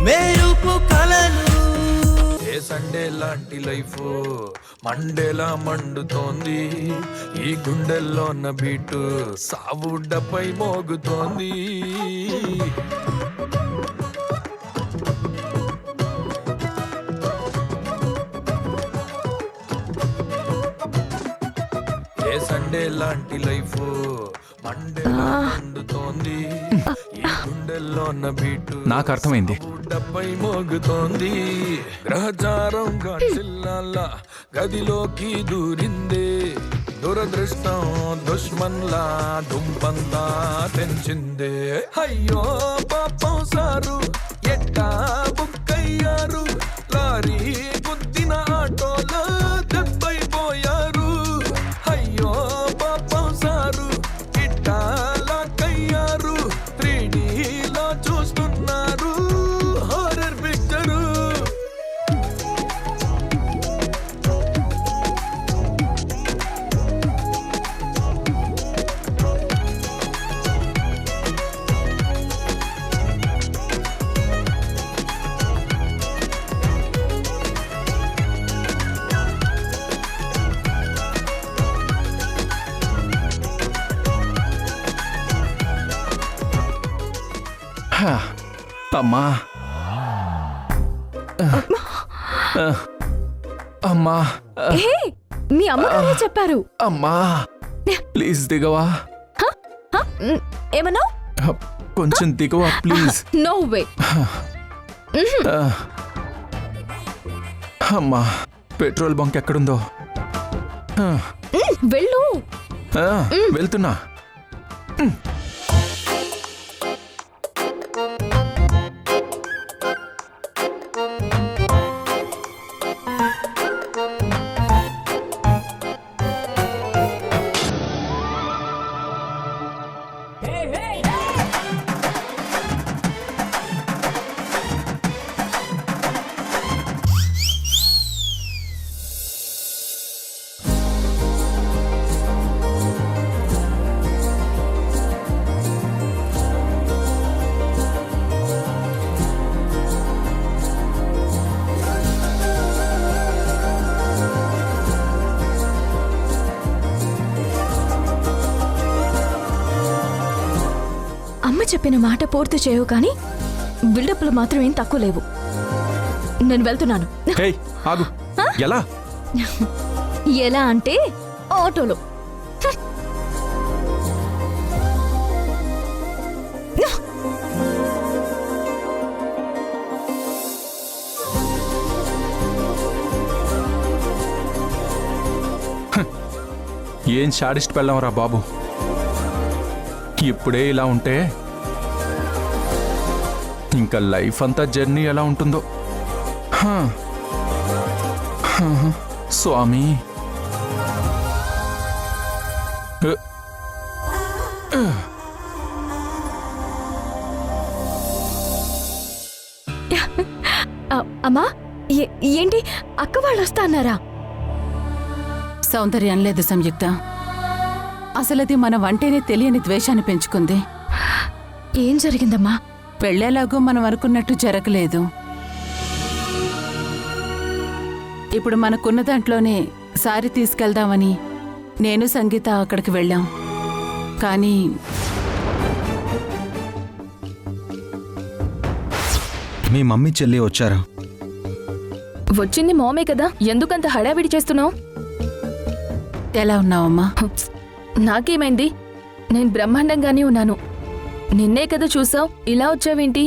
మెరుపు కలను. ఏ సండే లాంటి లైఫ్ మండేలా మండుతోంది, ఈ గుండెల్లోన్న బీటు సావుడ్డపై మోగుతోంది. ఏ సండే లాంటి లైఫ్ మండేలా మండుతోంది, ఈ గుండెల్లోన్న బీటు నాకు అర్థమైంది. డబ్బై మోగుతోంది. గ్రహచారం గాడ్సిల్లాల గదిలోకి దూరిందే, దురదృష్టం దుష్మన్లా దుంపంతా తెంచిందే. అయ్యో పాపం సారు ఎట్టా బుక్కయ్యారు, లారీ గుద్దిన ఆటోలో దెబ్బైపోయారు. అయ్యో పాపం సారు ఇట్టా లాక్కయ్యారు, 3Dలో చూస్తున్నారు హారర్ పిక్చరు. అమ్మా అమ్మా ఏ మీ అమ్మగారే చెప్పారు. అమ్మా ప్లీజ్ దిగవా. ఏమన్నావు? కొంచెం దిగవా ప్లీజ్. No way. అమ్మా పెట్రోల్ బంక్ ఎక్కడుందో. వెళ్ళు. వెళ్తున్నా. అమ్మ చెప్పిన మాట పూర్తి చేయవు కానీ బిల్డప్లు మాత్రం ఏం తక్కువ లేవు. నేను వెళ్తున్నాను. ఆగు. ఎలా? ఎలా అంటే ఆటోలో. ఏం షాడిస్ట్ పెళ్ళాంరా బాబు. ఇప్పుడే ఇలా ఉంటే ఇంకా లైఫ్ అంతా జర్నీ ఎలా ఉంటుందో. స్వామి. అమ్మా ఏంటి అక్క వాళ్ళు వస్తా అన్నారా? సౌందర్యం లేదు సంయుక్త. అసలది మన వంటేనే తెలియని ద్వేషాన్ని పెంచుకుంది. ఏం జరిగిందమ్మా? పెళ్ళేలాగో మనం అనుకున్నట్టు జరగలేదు. ఇప్పుడు మనకున్న దాంట్లోనే సారి తీసుకెళ్దామని నేను సంగీత అక్కడికి వెళ్ళాం. కానీ మీ మమ్మీ చెల్లి వచ్చారా? వచ్చింది మామే కదా, ఎందుకంత హడావిడి చేస్తున్నావు? ఎలా ఉన్నావమ్మా? నాకేమైంది? నేను బ్రహ్మాండంగానే ఉన్నాను. నిన్నే కదా చూసావు, ఇలా వచ్చావేంటి?